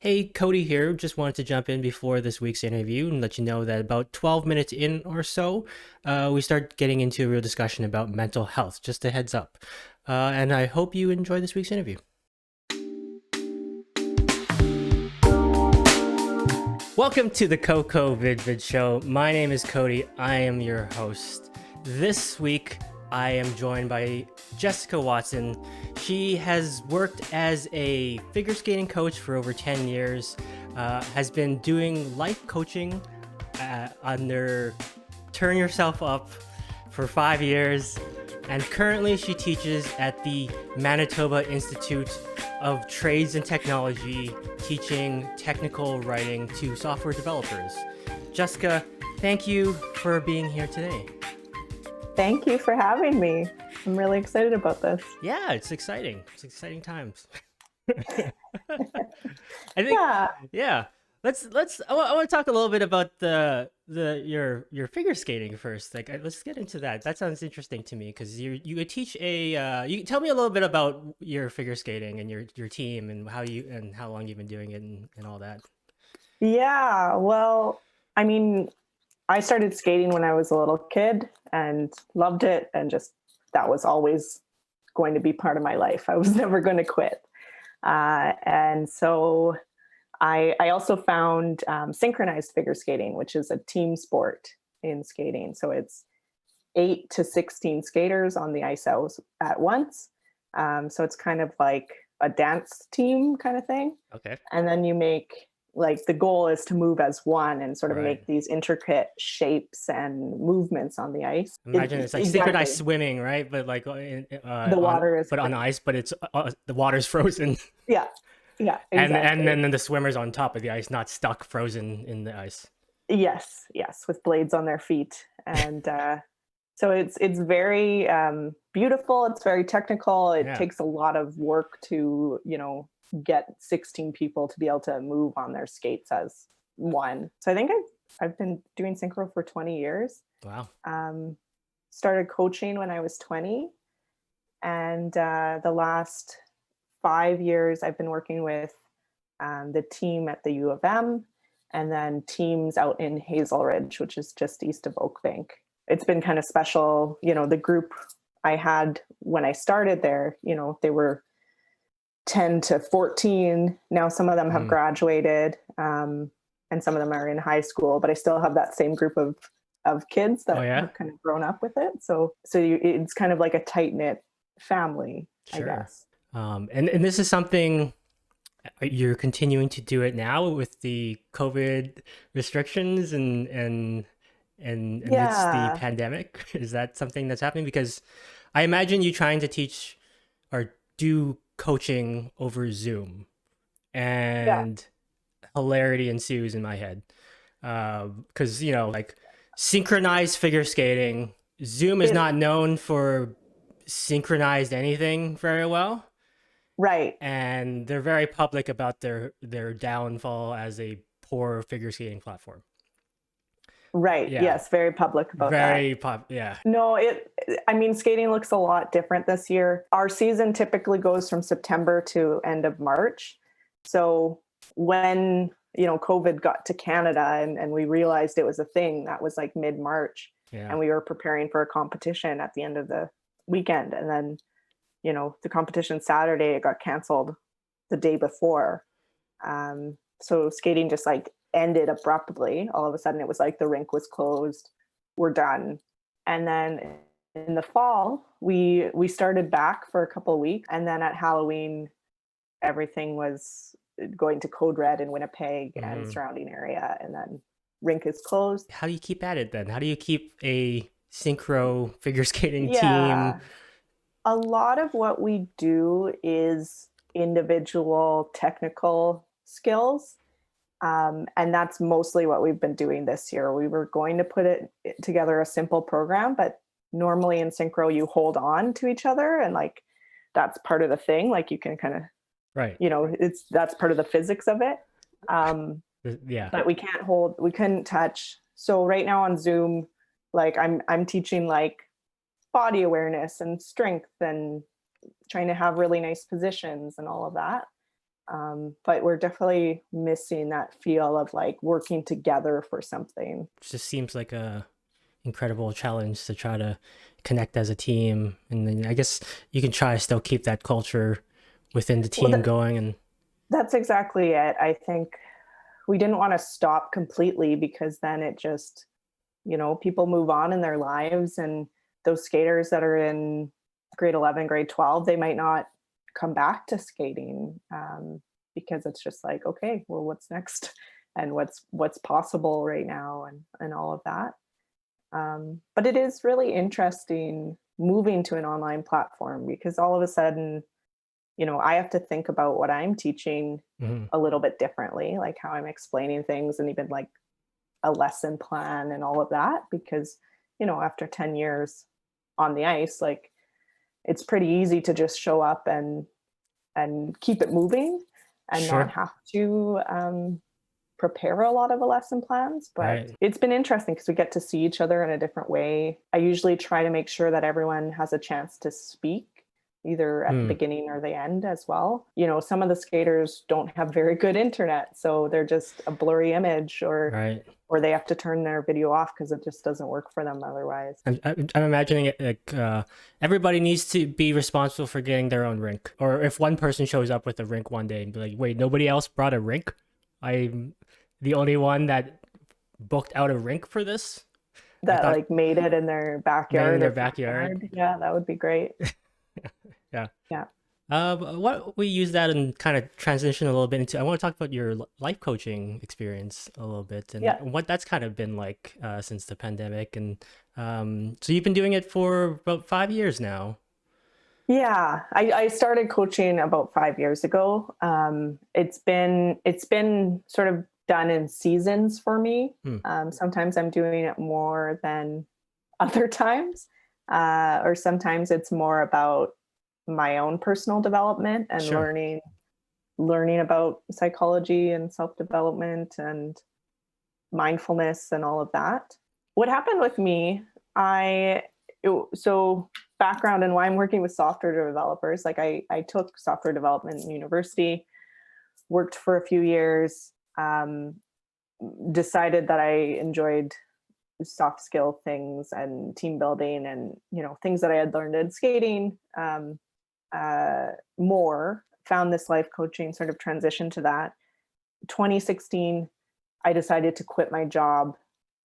Hey, Cody here. Just wanted to jump in before this week's interview and let you know that about 12 minutes in or so, we start getting into a real discussion about mental health. Just a heads up. And I hope you enjoy this week's interview. Welcome to the CoCovidVid show. My name is Cody. I am your host. This week, I am joined by Jessica Watson. She has worked as a figure skating coach for over 10 years, has been doing life coaching under Turn Yourself Up for 5 years, and currently she teaches at the Manitoba Institute of Trades and Technology, teaching technical writing to software developers. Jessica, thank you for being here today. Thank you for having me. I'm really excited about this. Yeah, it's exciting. It's exciting times. I think, yeah. Let's. I want to talk a little bit about your figure skating first. Let's get into that. That sounds interesting to me because you teach a. You tell me a little bit about your figure skating and your team and how long you've been doing it and all that. Yeah, well, I mean, I started skating when I was a little kid and loved it, and just that was always going to be part of my life. I was never going to quit. And so I also found synchronized figure skating, which is a team sport in skating. So it's 8 to 16 skaters on the ice out at once. So it's kind of like a dance team kind of thing. Okay. And then you make, like, the goal is to move as one and sort of make these intricate shapes and movements on the ice. Imagine it's like synchronized swimming, right? But like the water is on ice, but it's the water's frozen. Yeah, exactly. And then the swimmers on top of the ice, not stuck frozen in the ice. Yes, with blades on their feet. And so it's very beautiful. It's very technical. It takes a lot of work to, get 16 people to be able to move on their skates as one. So I think I've been doing synchro for 20 years. Wow. Started coaching when I was 20. And the last 5 years, I've been working with the team at the U of M, and then teams out in Hazel Ridge, which is just east of Oakbank. It's been kind of special. The group I had when I started there, they were 10 to 14. Now some of them have graduated, and some of them are in high school, but I still have that same group of kids that have kind of grown up with it. So it's kind of like a tight-knit family, I guess. And this is something you're continuing to do it now with the COVID restrictions and amidst the pandemic. Is that something that's happening? Because I imagine you trying to teach or do coaching over Zoom, and hilarity ensues in my head. Because, like synchronized figure skating, Zoom is not known for synchronized anything very well. Right. And they're very public about their downfall as a poor figure skating platform. Right. Yeah. Yes. Very public about that. Yeah. No, skating looks a lot different this year. Our season typically goes from September to end of March. So when, COVID got to Canada and we realized it was a thing, that was like mid-March. Yeah. And we were preparing for a competition at the end of the weekend. And then, the competition Saturday, it got canceled the day before. So skating just ended abruptly. All of a sudden it was like the rink was closed, we're done. And then in the fall we started back for a couple of weeks, and then at Halloween everything was going to code red in Winnipeg and surrounding area, and then rink is closed. How do you keep at it then? How do you keep a synchro figure skating team? A lot of what we do is individual technical skills. And that's mostly what we've been doing this year. We were going to put it together a simple program, but normally in synchro, you hold on to each other, and that's part of the thing. You can kind of, that's part of the physics of it. But we couldn't touch. So right now on Zoom, I'm teaching body awareness and strength and trying to have really nice positions and all of that. But we're definitely missing that feel of like working together for something. It just seems like a incredible challenge to try to connect as a team, and then I guess you can try to still keep that culture within the Well, team going. And that's exactly it. I think we didn't want to stop completely because then it just, people move on in their lives, and those skaters that are in grade 11, grade 12, they might not come back to skating, because it's just like, okay, well, what's next? And what's possible right now, and all of that. But it is really interesting moving to an online platform, because all of a sudden, I have to think about what I'm teaching Mhm. a little bit differently, like how I'm explaining things, and even like a lesson plan and all of that, because, after 10 years on the ice, like it's pretty easy to just show up and keep it moving and not Sure. have to prepare a lot of the lesson plans. But Right. it's been interesting because we get to see each other in a different way. I usually try to make sure that everyone has a chance to speak, either at the Mm. beginning or the end as well. Some of the skaters don't have very good internet, so they're just a blurry image, or Right. they have to turn their video off because it just doesn't work for them otherwise. I'm imagining it like everybody needs to be responsible for getting their own rink. Or if one person shows up with a rink one day and be like, wait, nobody else brought a rink? I'm the only one that booked out a rink for this? I That thought like made it in their made in backyard their or front backyard. yard. Yeah, that would be great. Yeah. Yeah. What we use that and kind of transition a little bit into, I want to talk about your life coaching experience a little bit, and Yeah. what that's kind of been like since the pandemic. And so you've been doing it for about 5 years now. Yeah, I started coaching about 5 years ago. It's been sort of done in seasons for me. Hmm. Sometimes I'm doing it more than other times, or sometimes it's more about my own personal development and Sure. learning about psychology and self development and mindfulness and all of that. What happened with me, so background and why I'm working with software developers, like I took software development in university, worked for a few years, decided that I enjoyed soft skill things and team building and, things that I had learned in skating, more, found this life coaching, sort of transition to that. 2016, I decided to quit my job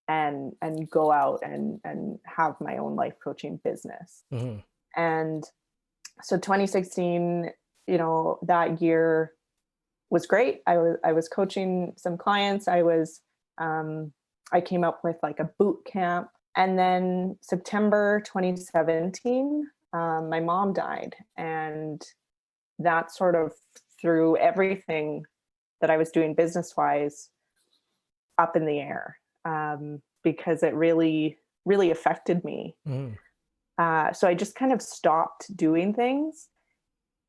and go out and have my own life coaching business. Hmm. And so 2016, that year was great. I was coaching some clients. I came up with like a boot camp. And then September 2017, my mom died, and that sort of threw everything that I was doing business wise up in the air, because it really, really affected me. Hmm. So I just kind of stopped doing things.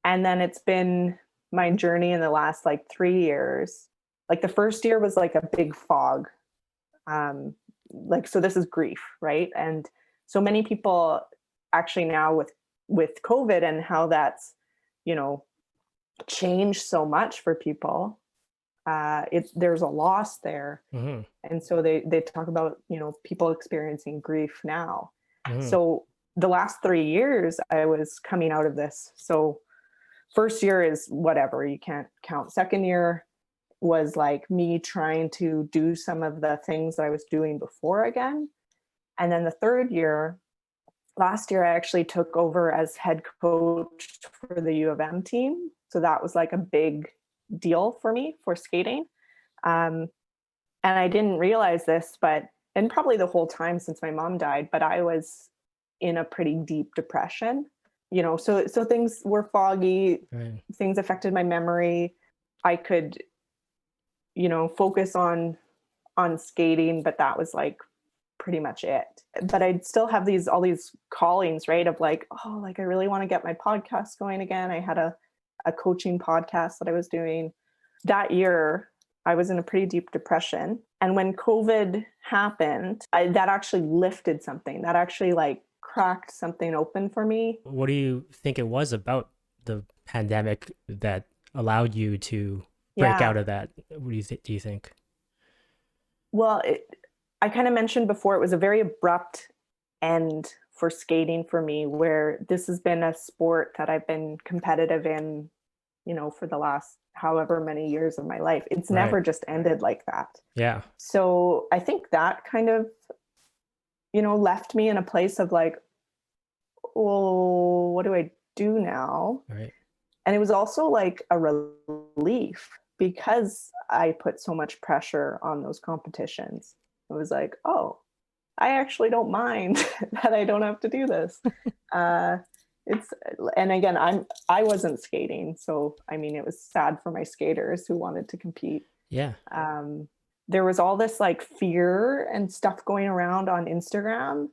And then it's been my journey in the last like 3 years. Like the first year was like a big fog. So this is grief, right? And so many people actually now with COVID and how that's, you know, changed so much for people. There's a loss there. Hmm. And so they talk about, people experiencing grief now. Hmm. So the last 3 years I was coming out of this. So first year is whatever, you can't count. Second year was like me trying to do some of the things that I was doing before again. And then the third year, last year, I actually took over as head coach for the U of M team. So that was like a big deal for me for skating. And I didn't realize this, and probably the whole time since my mom died, but I was in a pretty deep depression. So things were foggy, Right. things affected my memory. I could, focus on skating, but that was like pretty much it. But I'd still have all these callings, right? Of like, oh, like I really want to get my podcast going again. I had a coaching podcast that I was doing. That year, I was in a pretty deep depression. And when COVID happened, that actually lifted something. That actually like cracked something open for me. What do you think it was about the pandemic that allowed you to break Yeah. out of that? What do you think? Well, I kind of mentioned before, it was a very abrupt end for skating for me, where this has been a sport that I've been competitive in, for the last however many years of my life. It's Right. never just ended like that. Yeah. So I think that kind of, left me in a place of like, well, what do I do now? Right. And it was also like a relief because I put so much pressure on those competitions. It was like, oh, I actually don't mind that I don't have to do this. Uh, it's and again, I wasn't skating, so I mean, it was sad for my skaters who wanted to compete. Yeah. Um, there was all this like fear and stuff going around on Instagram,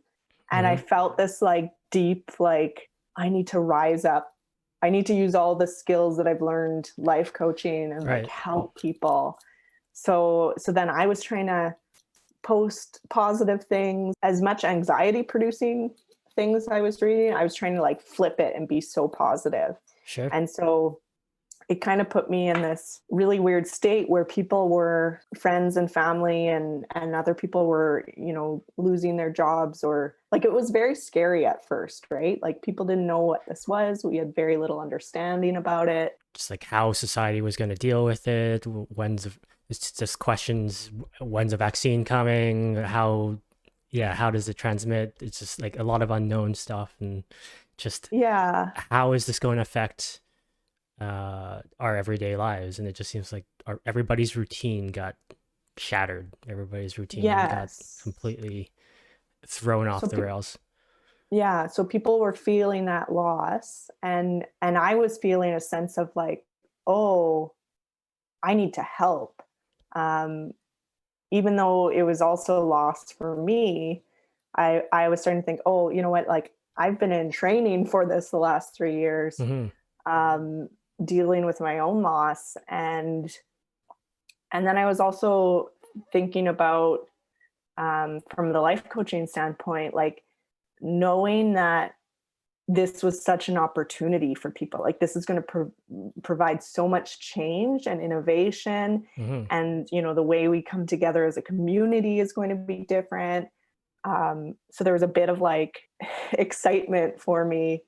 and I Hmm. felt this like deep like I need to rise up. I need to use all the skills that I've learned life coaching and like Right. help people. So then I was trying to post positive things, as much anxiety producing things I was reading. I was trying to like flip it and be so positive. Sure. And so it kind of put me in this really weird state where people were friends and family and other people were, losing their jobs, or like it was very scary at first, right? Like people didn't know what this was. We had very little understanding about it. Just like how society was going to deal with it. It's just questions. When's a vaccine coming? How does it transmit? It's just like a lot of unknown stuff, and just Yeah. how is this going to affect our everyday lives? And it just seems like everybody's routine got shattered. Everybody's routine got Yes. completely thrown off So the rails. yeah, so people were feeling that loss, and I was feeling a sense of like, oh, I need to help. Um, Even though it was also lost for me, I was starting to think, oh, you know what? Like I've been in training for this the last 3 years, Hmm. um, dealing with my own loss, and then I was also thinking about, from the life coaching standpoint, like knowing that this was such an opportunity for people. Like this is going to provide so much change and innovation, Hmm. and the way we come together as a community is going to be different. So there was a bit of like excitement for me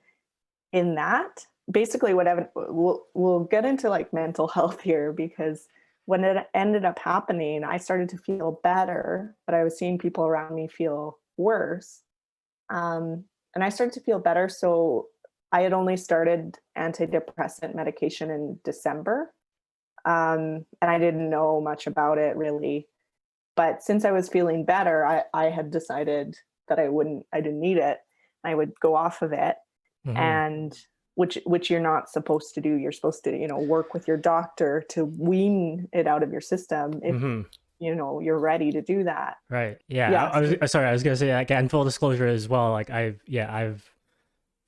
in that. Basically, whatever we'll get into like mental health here, because when it ended up happening, I started to feel better, but I was seeing people around me feel worse. um, and I started to feel better. So I had only started antidepressant medication in December, and I didn't know much about it really. But since I was feeling better, I had decided that I didn't need it. I would go off of it, Hmm. and which you're not supposed to do. You're supposed to, work with your doctor to wean it out of your system if Hmm. you're ready to do that. Right. Yeah. Yes. Sorry. I was gonna say, like, and full disclosure as well. Like, I've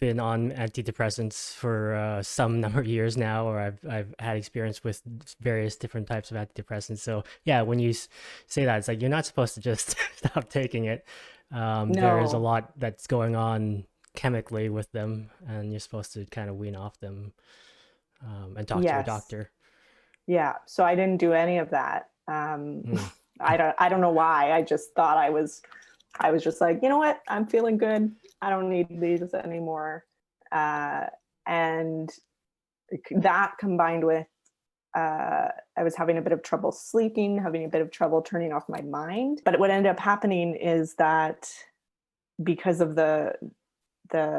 been on antidepressants for some number of years now, or I've had experience with various different types of antidepressants. So yeah, when you say that, it's like you're not supposed to just stop taking it. There is a No. lot that's going on chemically with them, and you're supposed to kind of wean off them, and talk to your Yes. doctor. Yeah, so I didn't do any of that. Mm. I don't know why. I just thought I was just like, you know what? I'm feeling good. I don't need these anymore. Uh, and that combined with, I was having a bit of trouble sleeping, having a bit of trouble turning off my mind. But what ended up happening is that because of the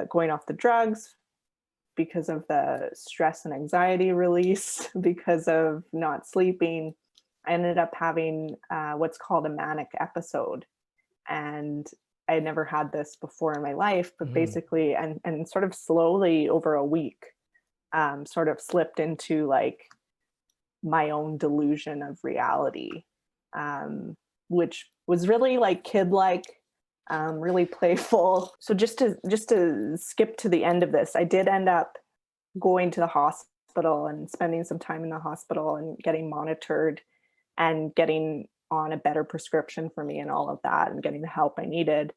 going off the drugs, because of the stress and anxiety release, because of not sleeping, I ended up having what's called a manic episode. And I had never had this before in my life, but Mm. basically, and sort of slowly over a week, sort of slipped into like my own delusion of reality, um, which was really like kid like, really playful. So just to skip to the end of this, I did end up going to the hospital and spending some time in the hospital and getting monitored and getting on a better prescription for me and all of that and getting the help I needed,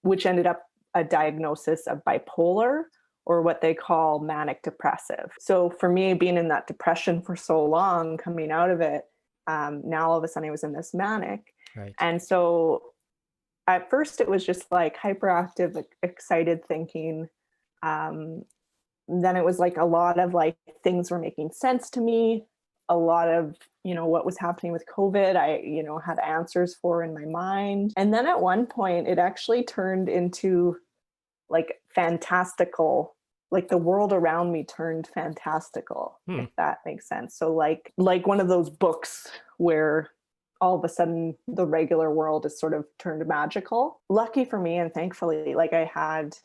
which ended up a diagnosis of bipolar, or what they call manic depressive. So for me, being in that depression for so long, coming out of it, now all of a sudden I was in this manic. Right. And so at first it was just like hyperactive, excited thinking. Then it was like a lot of like things were making sense to me. A lot of, what was happening with COVID, I, had answers for in my mind. And then at one point it actually turned into like fantastical, like the world around me turned fantastical, if that makes sense. So like one of those books where all of a sudden the regular world is sort of turned magical. Lucky for me, and thankfully, like I had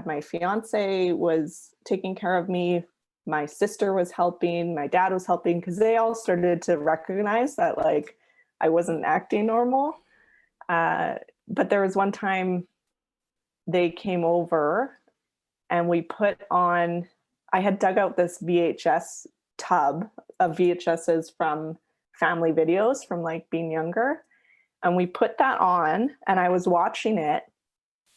my fiance was taking care of me. My sister was helping, my dad was helping, because they all started to recognize that like I wasn't acting normal. But there was one time they came over and we put on, I had dug out this VHS tub of VHSs from family videos from like being younger. And we put that on and I was watching it.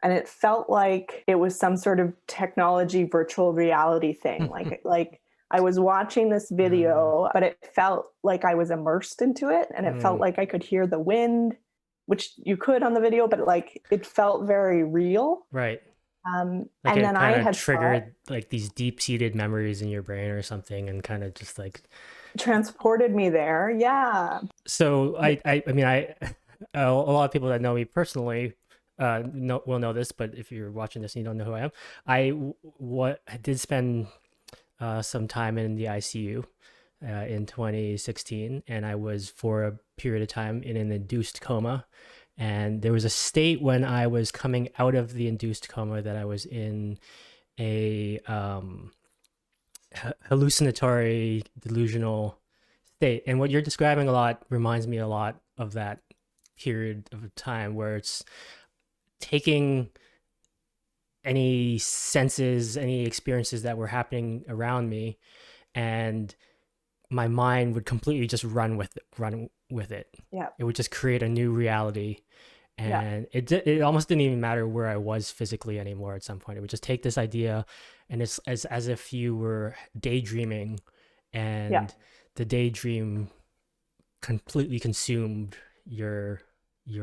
And it felt like it was some sort of technology virtual reality thing. like I was watching this video, but it felt like I was immersed into it. And it felt like I could hear the wind, which you could on the video, but like it felt very real. Right. And like then I had triggered like these deep-seated memories in your brain or something, and kind of just like transported me there. Yeah. So I mean, a lot of people that know me personally will know this, but if you're watching this and you don't know who I am, I did spend some time in the ICU in 2016, and I was for a period of time in an induced coma. And there was a state when I was coming out of the induced coma that I was in a hallucinatory delusional state. And what you're describing a lot reminds me a lot of that period of time, where it's taking any senses, any experiences that were happening around me, and my mind would completely just run with it. Yeah. It would just create a new reality. And it almost didn't even matter where I was physically anymore. At some point it would just take this idea, and it's as if you were daydreaming, and the daydream completely consumed your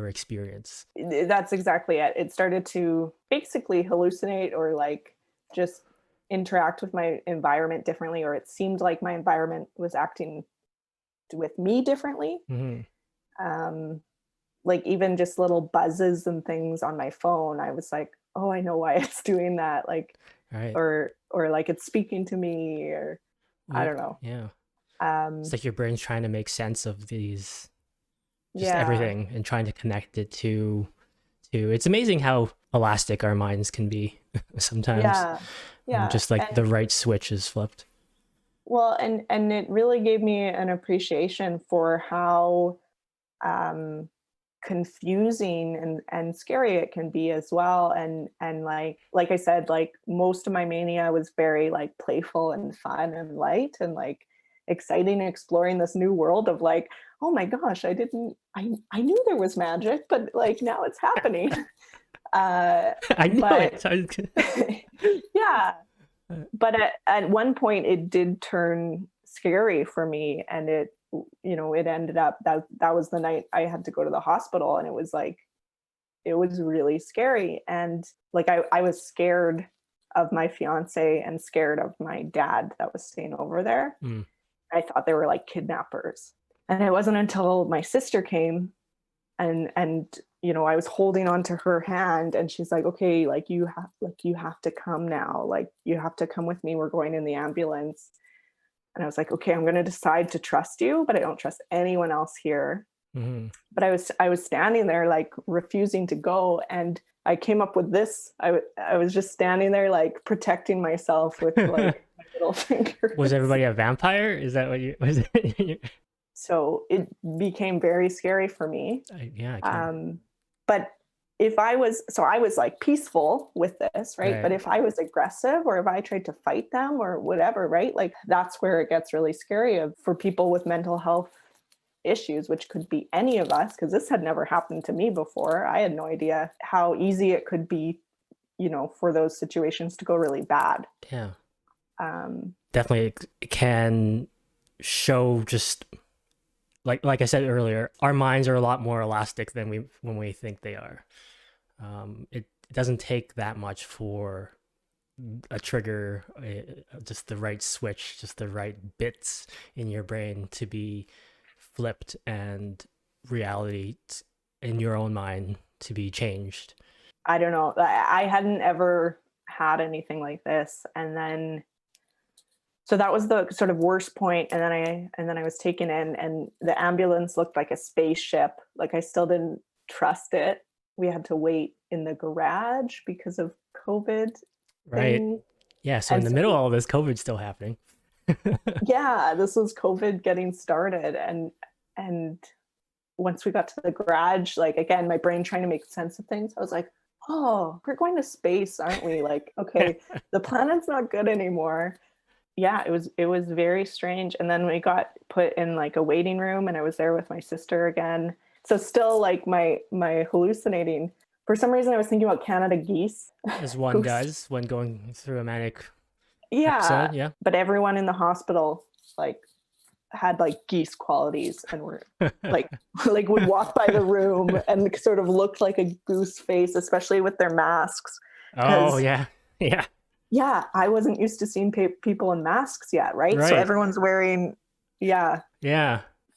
experience. That's exactly it. It started to basically hallucinate, or like just interact with my environment differently, or it seemed like my environment was acting with me differently. Like even just little buzzes and things on my phone, I was like, oh, I know why it's doing that. Like, right. or like it's speaking to me, or I don't know. Yeah. It's like your brain's trying to make sense of these, just everything, and trying to connect it to it's amazing how elastic our minds can be sometimes. Yeah. Just like the right switch is flipped. Well, and it really gave me an appreciation for how confusing and scary it can be as well. And like I said, like most of my mania was very like playful and fun and light and like exciting, exploring this new world of like, oh my gosh, I knew there was magic, but like now it's happening. I knew it. Yeah. But at one point it did turn scary for me, and it ended up that was the night I had to go to the hospital, and it was really scary. And like I was scared of my fiance and scared of my dad that was staying over there. I thought they were like kidnappers. And it wasn't until my sister came and I was holding on to her hand, and she's like, okay, like you have to come now. Like you have to come with me. We're going in the ambulance. And I was like, okay, I'm going to decide to trust you, but I don't trust anyone else here. But I was standing there like refusing to go. And I came up with this. I was just standing there like protecting myself with like my little fingers. Was everybody a vampire? Is that what you was it? So it became very scary for me. But I was like peaceful with this, right? But if I was aggressive, or if I tried to fight them or whatever, right? Like that's where it gets really scary for people with mental health issues, which could be any of us, because this had never happened to me before. I had no idea how easy it could be for those situations to go really bad. Yeah. Um, Definitely can show just like I said earlier, our minds are a lot more elastic than when we think they are. It doesn't take that much for a trigger, just the right switch, just the right bits in your brain to be flipped and reality in your own mind to be changed. I don't know. I hadn't ever had anything like this. And then, so that was the sort of worst point. And then I was taken in, and the ambulance looked like a spaceship. Like, I still didn't trust it. We had to wait in the garage because of COVID. Right. Thing. Yeah. So in the middle of all this, COVID's still happening. Yeah, this was COVID getting started. And once we got to the garage, like, again, my brain trying to make sense of things, I was like, oh, we're going to space, aren't we? Like, okay, the planet's not good anymore. Yeah, it was very strange. And then we got put in like a waiting room, and I was there with my sister again. So still like my hallucinating. For some reason I was thinking about Canada geese. As one does when going through a manic episode. Yeah. But everyone in the hospital like had like geese qualities, and were like would walk by the room and sort of looked like a goose face, especially with their masks. Oh yeah. Yeah, I wasn't used to seeing people in masks yet, right? So everyone's wearing, yeah.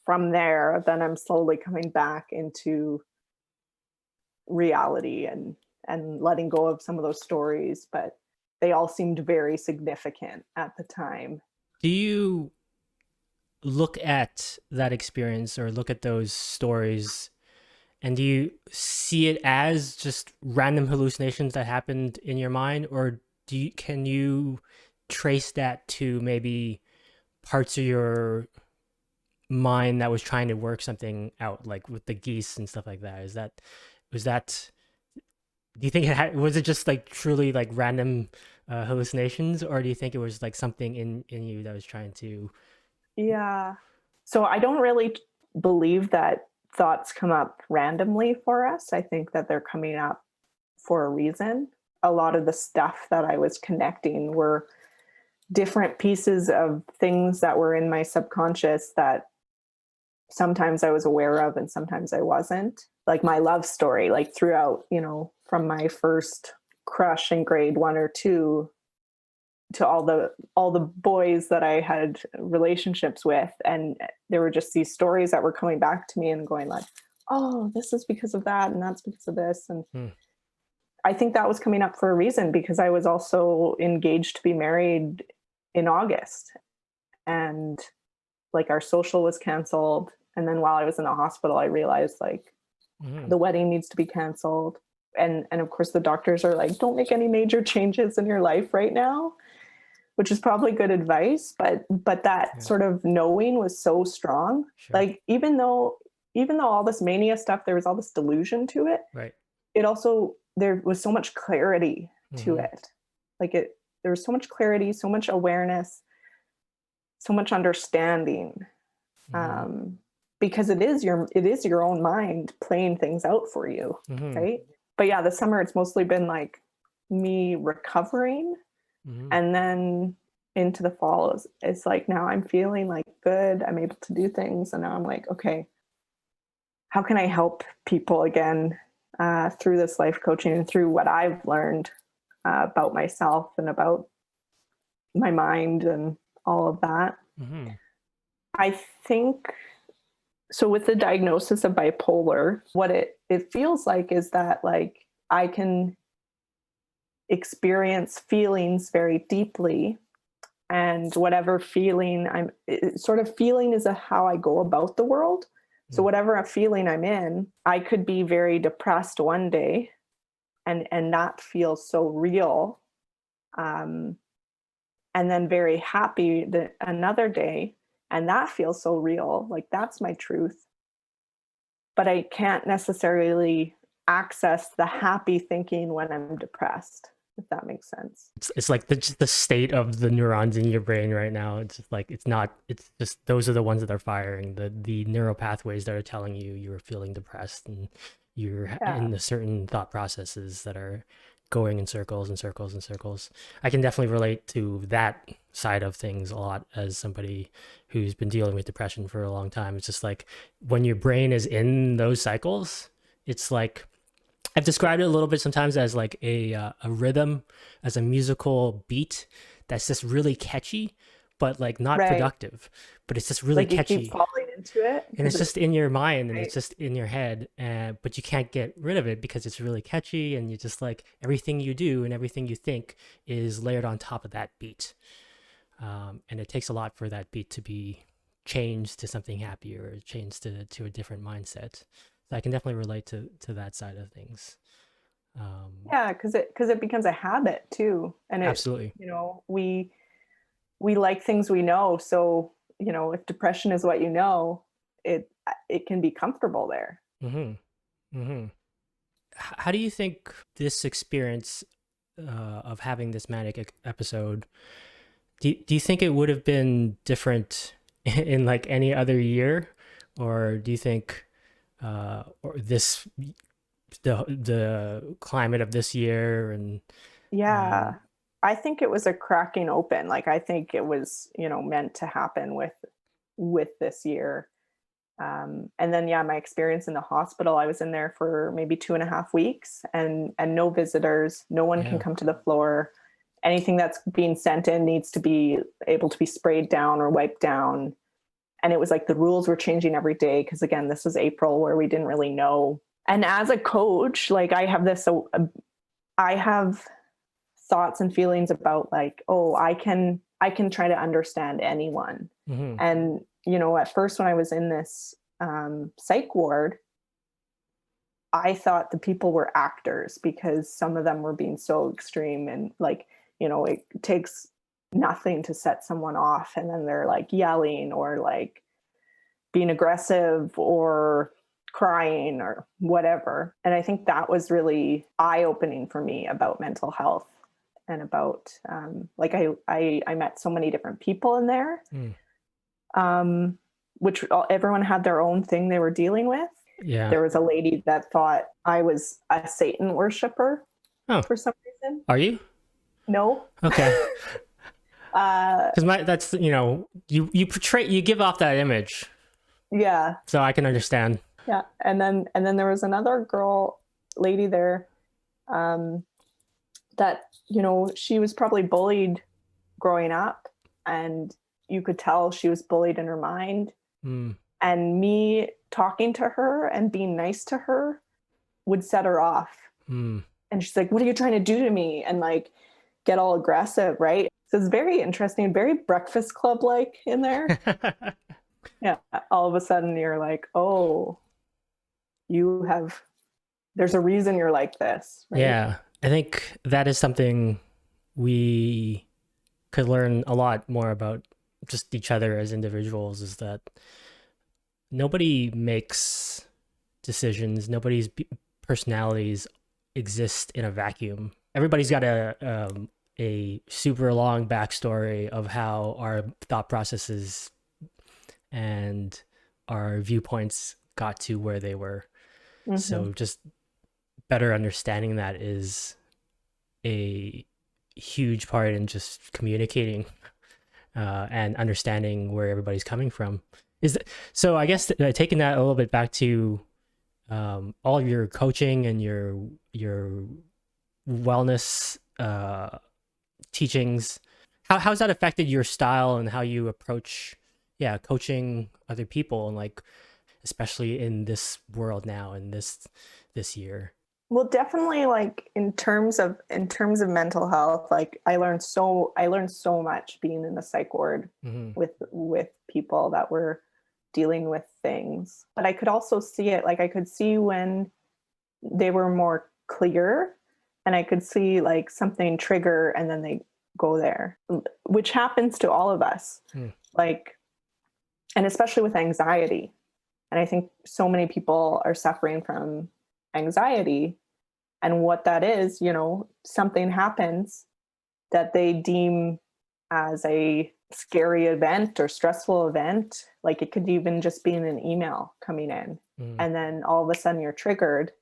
From there, then I'm slowly coming back into reality and letting go of some of those stories, but they all seemed very significant at the time. Do you look at that experience or look at those stories, and do you see it as just random hallucinations that happened in your mind, or can you trace that to maybe parts of your mind that was trying to work something out, like with the geese and stuff like that? Was that do you think was it just like truly like random hallucinations, or do you think it was like something in you that was trying to? Yeah, so I don't really believe that thoughts come up randomly for us. I think that they're coming up for a reason. A lot of the stuff that I was connecting were different pieces of things that were in my subconscious that sometimes I was aware of and sometimes I wasn't. Like my love story, like throughout, from my first crush in grade 1 or 2 to all the boys that I had relationships with. And there were just these stories that were coming back to me and going like, oh, this is because of that, and that's because of this. And I think that was coming up for a reason, because I was also engaged to be married in August, and like our social was canceled. And then while I was in the hospital, I realized like the wedding needs to be canceled. And of course the doctors are like, don't make any major changes in your life right now, which is probably good advice. But that sort of knowing was so strong. Sure. Like, even though all this mania stuff, there was all this delusion to it. Right. It also, there was so much clarity to it. Like there was so much clarity, so much awareness, so much understanding. Because it is your own mind playing things out for you. Right. But yeah, this summer it's mostly been like me recovering. And then into the fall, it's like, now I'm feeling like good. I'm able to do things. And now I'm like, okay, how can I help people again through this life coaching and through what I've learned about myself and about my mind and all of that. I think, so with the diagnosis of bipolar, what it feels like is that like I can experience feelings very deeply, and whatever feeling feeling is how I go about the world. So whatever feeling I'm in, I could be very depressed one day and not feel so real, and then very happy another day, and that feels so real, like that's my truth. But I can't necessarily access the happy thinking when I'm depressed, if that makes sense. It's like the state of the neurons in your brain right now. It's just like, it's just those are the ones that are firing, the neural pathways that are telling you you're feeling depressed and you're in the certain thought processes that are going in circles and circles and circles. I can definitely relate to that side of things a lot as somebody who's been dealing with depression for a long time. It's just like when your brain is in those cycles, it's like I've described it a little bit sometimes as like a rhythm, as a musical beat that's just really catchy, but like not Right. productive. But it's just really Like you catchy, keep falling into it and it's just in your mind, and right. it's just in your head. But you can't get rid of it because it's really catchy, and you just like everything you do and everything you think is layered on top of that beat. And it takes a lot for that beat to be changed to something happier, or changed to a different mindset. So I can definitely relate to that side of things. Yeah, because it becomes a habit too, and Absolutely. we like things we know. So if depression is what it can be comfortable there. Mm-hmm. Mm-hmm. How do you think this experience of having this manic episode, do you think it would have been different in like any other year, or do you think or the climate of this year and Yeah, I think it was a cracking open. Like I think it was meant to happen with this year. And then yeah, my experience in the hospital, I was in there for maybe 2.5 weeks, and no visitors, no one can yeah, come to the floor. Anything that's being sent in needs to be able to be sprayed down or wiped down. And it was like the rules were changing every day, because again, this was April where we didn't really know. And as a coach, like I have thoughts and feelings about like, oh, I can try to understand anyone. mm-hmm. And at first when I was in this psych ward, I thought the people were actors, because some of them were being so extreme, and like it takes nothing to set someone off, and then they're like yelling or like being aggressive or crying or whatever. And I think that was really eye-opening for me about mental health, and about like I met so many different people in there, which everyone had their own thing they were dealing with. Yeah. There was a lady that thought I was a Satan worshiper Oh, for some reason. are you? No. Okay. Because that's you portray, you give off that image, Yeah. so I can understand. Yeah. And then there was another lady there, that she was probably bullied growing up, and you could tell she was bullied in her mind. And me talking to her and being nice to her would set her off. And she's like, what are you trying to do to me? And like get all aggressive, right? So it's very interesting, very Breakfast Club like in there. Yeah. All of a sudden you're like, oh, there's a reason you're like this, right? Yeah, I think that is something we could learn a lot more about just each other as individuals, is that nobody makes decisions, nobody's personalities exist in a vacuum. Everybody's got a super long backstory of how our thought processes and our viewpoints got to where they were. Mm-hmm. So just better understanding that is a huge part in just communicating and understanding where everybody's coming from. So I guess taking that a little bit back to all of your coaching and your wellness teachings, how's that affected your style and how you approach coaching other people, and like especially in this world now, in this year? Well, definitely, like in terms of mental health, like I learned so much being in the psych ward with people that were dealing with things. But I could also see it, like I could see when they were more clear, and I could see like something trigger and then they go there, which happens to all of us. Like, and especially with anxiety. And I think so many people are suffering from anxiety, and what that is, something happens that they deem as a scary event or stressful event. Like it could even just be in an email coming in, and then all of a sudden you're triggered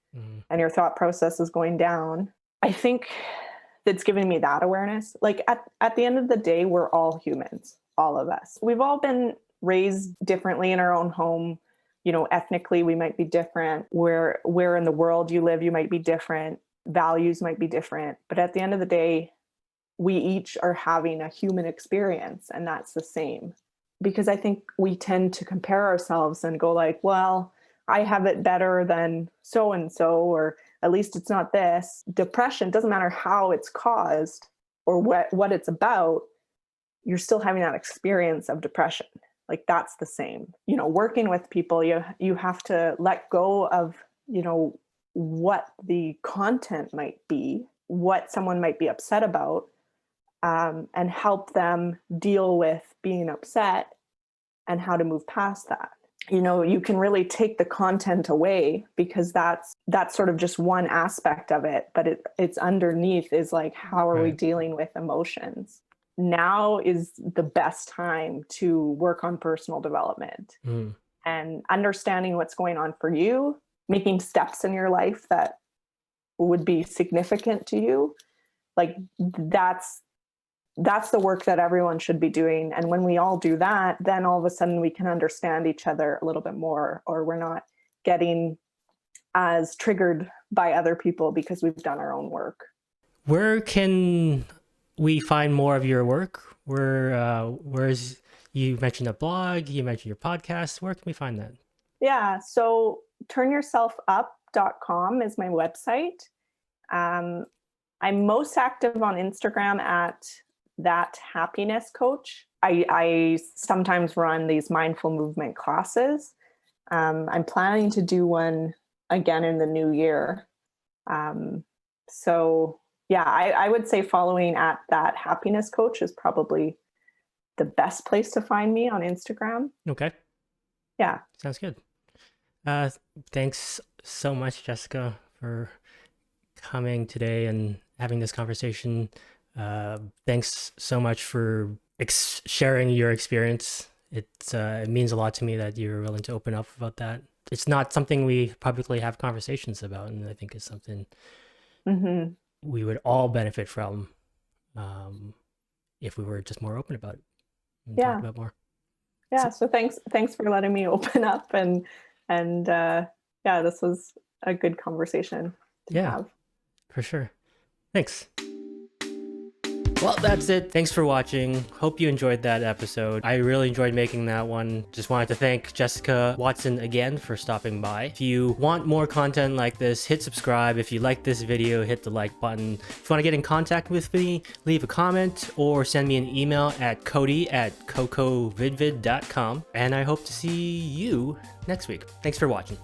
and your thought process is going down, I think that's given me that awareness. Like at the end of the day, we're all humans, all of us. We've all been raised differently in our own home. Ethnically, we might be different. Where in the world you live, you might be different. Values might be different. But at the end of the day, we each are having a human experience, and that's the same. Because I think we tend to compare ourselves and go like, well, I have it better than so-and-so, or at least it's not this. Depression, doesn't matter how it's caused or what it's about, you're still having that experience of depression. Like that's the same. Working with people, you have to let go of, what the content might be, what someone might be upset about, and help them deal with being upset and how to move past that. You can really take the content away because that's sort of just one aspect of it, but it's underneath is like, how are we dealing with emotions? Now is the best time to work on personal development and understanding what's going on for you, making steps in your life that would be significant to you. Like that's the work that everyone should be doing. And when we all do that, then all of a sudden we can understand each other a little bit more, or we're not getting as triggered by other people because we've done our own work. Where can we find more of your work? Where's you mentioned a blog, you mentioned your podcast. Where can we find that? Yeah, so turnyourselfup.com is my website. I'm most active on Instagram at that happiness coach. I sometimes run these mindful movement classes. I'm planning to do one again in the new year. So yeah, I would say following at that happiness coach is probably the best place to find me on Instagram. Okay. Yeah. Sounds good. Thanks so much, Jessica, for coming today and having this conversation. Thanks so much for sharing your experience. It means a lot to me that you're willing to open up about that. It's not something we publicly have conversations about, and I think it's something we would all benefit from if we were just more open about it and talk about more. Yeah. So thanks for letting me open up and this was a good conversation to have. For sure. Thanks. Well, that's it. Thanks for watching. Hope you enjoyed that episode. I really enjoyed making that one. Just wanted to thank Jessica Watson again for stopping by. If you want more content like this, hit subscribe. If you like this video, hit the like button. If you want to get in contact with me, leave a comment or send me an email at cody@cocovidvid.com. And I hope to see you next week. Thanks for watching.